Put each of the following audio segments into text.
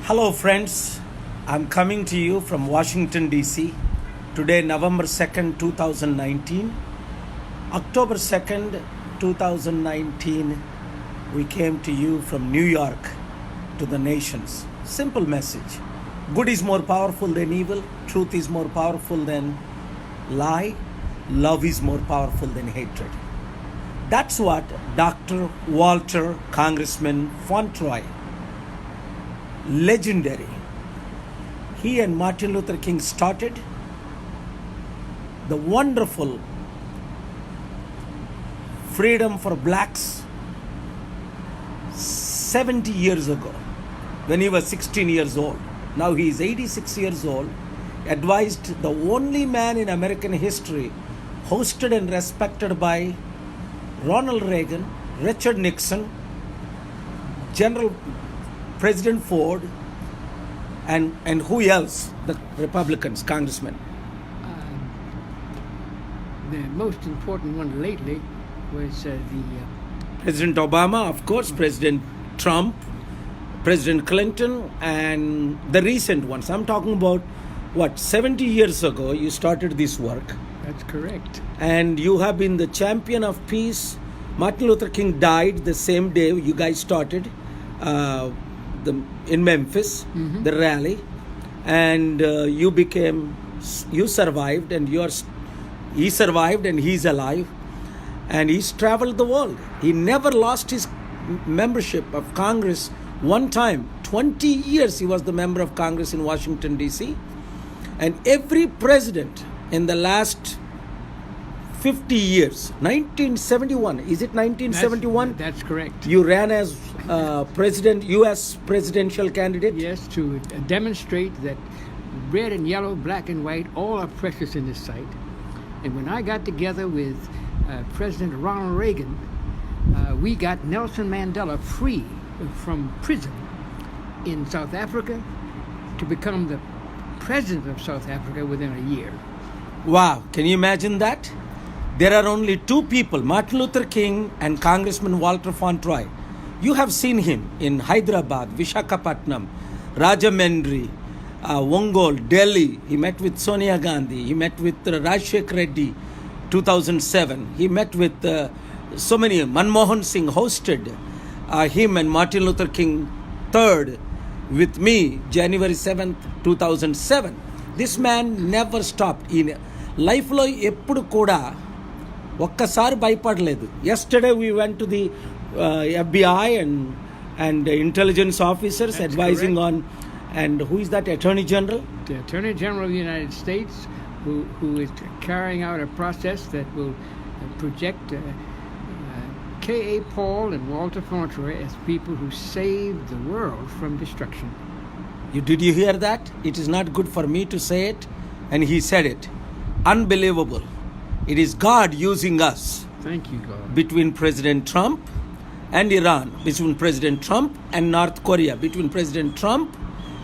Hello, friends. I'm coming to you from Washington, D.C. Today, November 2nd, 2019. October 2nd, 2019, we came to you from New York to the nations. Simple message. Good is more powerful than evil. Truth is more powerful than lie. Love is more powerful than hatred. That's what Dr. Walter Congressman Fauntleroy, legendary, he and Martin Luther King started the wonderful freedom for blacks 70 years ago when he was 16 years old. Now he is 86 years old, advised the only man in American history hosted and respected by Ronald Reagan, Richard Nixon, General President Ford, and who else? The Republicans, congressmen. The most important one lately was President Obama, of course, President Trump, President Clinton, and the recent ones. I'm talking about, 70 years ago you started this work. That's correct. And you have been the champion of peace. Martin Luther King died the same day you guys started in Memphis, the rally. And you survived, and he survived, and he's alive. And he's traveled the world. He never lost his membership of Congress one time. 20 years he was the member of Congress in Washington, D.C. And every president in the last 50 years, 1971, is it 1971? That's correct. You ran as U.S. presidential candidate? Yes, to demonstrate that red and yellow, black and white, all are precious in this sight. And when I got together with President Ronald Reagan, we got Nelson Mandela free from prison in South Africa to become the president of South Africa within a year. Wow, can you imagine that? There are only two people, Martin Luther King and Congressman Walter Fauntleroy. You have seen him in Hyderabad, Visakhapatnam, Rajahmundry, Ongole, Delhi. He met with Sonia Gandhi. He met with Rajshekar Reddy, 2007. He met with so many. Manmohan Singh hosted him and Martin Luther King III with me, January 7th, 2007. This man never stopped. In life lo eppudu kuda ఒక్కసారి భయపడలేదు. Yesterday we went to the FBI and intelligence officers. That's advising correct. And who is that Attorney General? The Attorney General of the United States, who is carrying out a process that will project K.A. Paul and Walter Fauntleroy as people who saved the world from destruction. Did you hear that? It is not good for me to say it, and he said it. Unbelievable. It is God using us. Thank you, God. Between President Trump and Iran, between President Trump and North Korea, between President Trump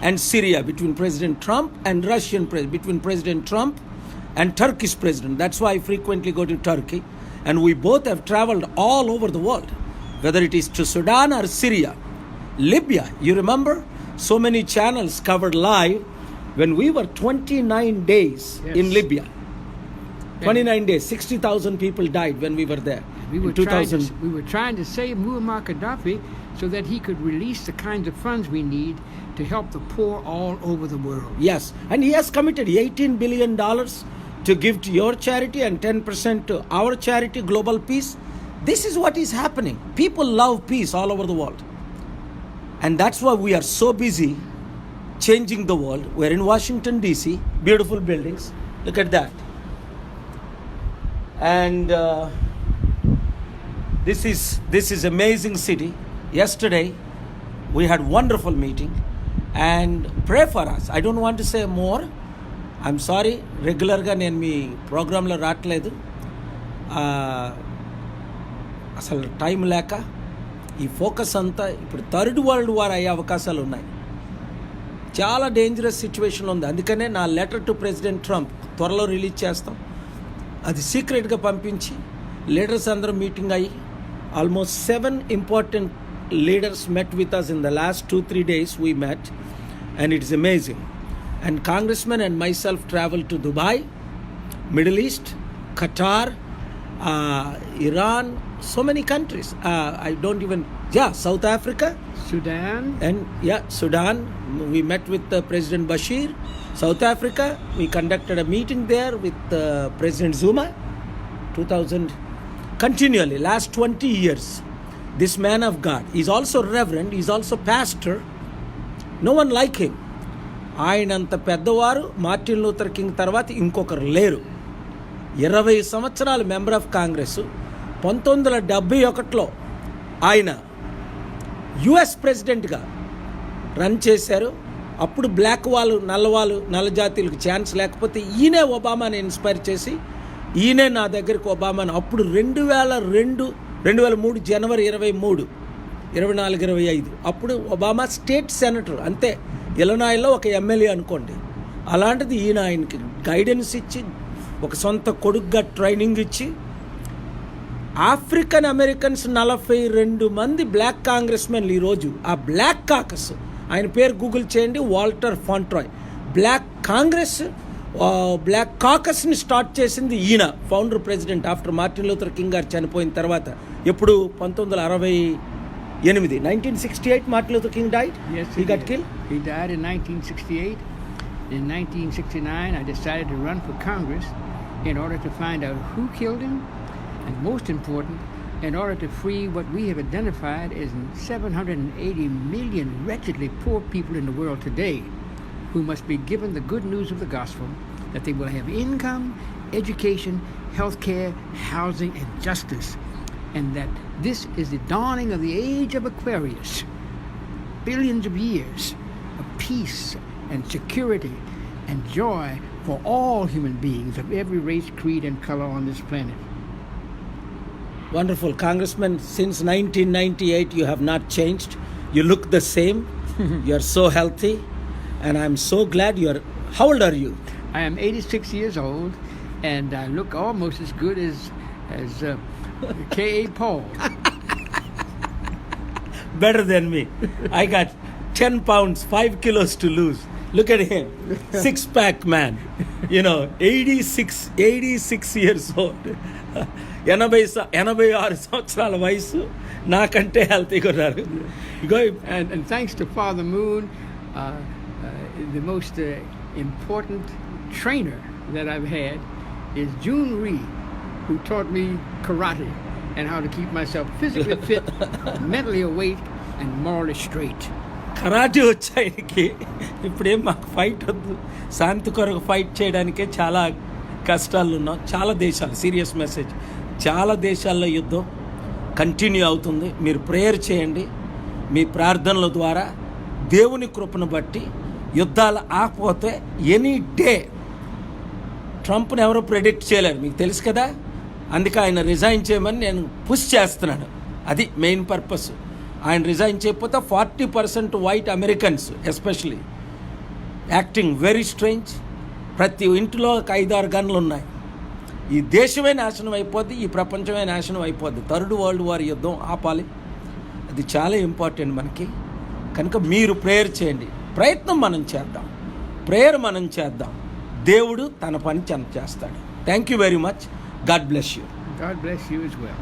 and Syria, between President Trump and Russian president, between President Trump and Turkish president. That's why I frequently go to Turkey. And we both have traveled all over the world, whether it is to Sudan or Syria, Libya. You remember? So many channels covered live when we were 29 days in Libya. 29 days, 60,000 people died when we were there. We were trying to save Muammar Gaddafi so that he could release the kinds of funds we need to help the poor all over the world. Yes, and he has committed $18 billion to give to your charity and 10% to our charity, Global Peace. This is what is happening. People love peace all over the world. And that's why we are so busy changing the world. We're in Washington, D.C., beautiful buildings. Look at that. And this is amazing city. Yesterday, we had wonderful meeting. And pray for us. I don't want to say more. I'm sorry, రెగ్యులర్గా నేను మీ ప్రోగ్రాంలో రావట్లేదు. అసలు time లేక ఈ focus అంతా ఇప్పుడు third world war అయ్యే అవకాశాలు ఉన్నాయి. చాలా డేంజరస్ సిచ్యువేషన్ ఉంది. అందుకనే నా లెటర్ టు ప్రెసిడెంట్ ట్రంప్ త్వరలో రిలీజ్ చేస్తాం. అది సీక్రెట్గా పంపించి లీడర్స్ అందరూ మీటింగ్ అయ్యి almost 7 important leaders met with us in the last 2-3 days. We met and it's amazing. And Congressman and myself traveled to Dubai, Middle East, Qatar, Iran, so many countries. South Africa. Sudan. And Sudan. We met with President Bashir. South Africa, we conducted a meeting there with President Zuma. 2000, continually, last 20 years. This man of God, he's also reverend, he's also pastor. No one like him. ఆయనంత పెద్దవారు Martin Luther king తర్వాత ఇంకొకరు లేరు. 20 సంవత్సరాలు member of Congress. 1971లో ఆయన US ప్రెసిడెంట్గా run చేశారు. అప్పుడు బ్లాక్ వాళ్ళు, నల్ల జాతీయులకు ఛాన్స్ లేకపోతే ఈయనే ఒబామాని ఇన్స్పైర్ చేసి ఈయనే నా దగ్గరికి ఒబామాని అప్పుడు 2003 జనవరి 24, 25 అప్పుడు ఒబామా స్టేట్ సెనేటర్, అంతే, ఇలనాయిలో ఒక ఎమ్మెల్యే అనుకోండి. అలాంటిది ఈయన ఆయనకి గైడెన్స్ ఇచ్చి ఒక సొంత కొడుకుగా ట్రైనింగ్ ఇచ్చి ఆఫ్రికన్ అమెరికన్స్ 42 మంది బ్లాక్ కాంగ్రెస్మెన్లు ఈరోజు ఆ బ్లాక్ కాకస్, ఆయన పేరు గూగుల్ చేయండి, Walter Fauntroy. Black Congress, Black కాకస్ని స్టార్ట్ చేసింది ఈయన, founder president after Martin Luther King గారు చనిపోయిన తర్వాత. ఎప్పుడు 1968, 1968 Martin Luther King died? Yes, he got killed? He died in 1968. In 1969, I decided to run for Congress in order to find out who killed him, and most important, in order to free what we have identified as 780 million wretchedly poor people in the world today who must be given the good news of the gospel, that they will have income, education, health care, housing, and justice, and that this is the dawning of the age of Aquarius, billions of years of peace and security and joy for all human beings of every race, creed, and color on this planet. Wonderful. Congressman, since 1998 you have not changed. You look the same. You are so healthy, and I'm so glad you are. How old are you? I am 86 years old, and I look almost as good as K.A. Paul. Better than me. I got 10 pounds, 5 kilos to lose. Look at him. Six-pack man. 86 years old. 86 సంవత్సరాల వయసు, నాకంటే హెల్తీగా ఉన్నారు. And thanks to Father Moon, the most important trainer that I've had is June Reed, who taught me karate and how to keep myself physically fit, mentally awake, and morally straight. Karate వచ్చాయనికి ఇప్పుడేం మాకు fight వద్దు, శాంతి కొరకు fight చేయడానికే చాలా కష్టాలు ఉన్నాం. చాలా దేశాలు, సీరియస్ మెసేజ్, చాలా దేశాల్లో యుద్ధం కంటిన్యూ అవుతుంది. మీరు ప్రేయర్ చేయండి. మీ ప్రార్థనల ద్వారా దేవుని కృపను బట్టి యుద్ధాలు ఆకపోతే ఎనీ డే ట్రంప్ని ఎవరో ప్రెడిక్ట్ చేయలేరు, మీకు తెలుసు కదా. అందుకే ఆయన రిజైన్ చేయమని నేను పుష్ చేస్తున్నాను. అది మెయిన్ పర్పస్. ఆయన రిజైన్ చేయకపోతే 40% white Americans especially acting very strange. ప్రతి ఇంటిలో ఒక 5-6 గన్లు ఉన్నాయి. ఈ దేశమే నాశనం అయిపోద్ది, ఈ ప్రపంచమే నాశనం అయిపోద్ది. 3rd వరల్డ్ వార్ యుద్ధం ఆపాలి. అది చాలా ఇంపార్టెంట్ మనకి. కనుక మీరు ప్రేయర్ చేయండి. ప్రయత్నం మనం చేద్దాం, ప్రేయర్ మనం చేద్దాం. దేవుడు తన పని చేస్తాడు. Thank you very much. God bless you. God bless you as well.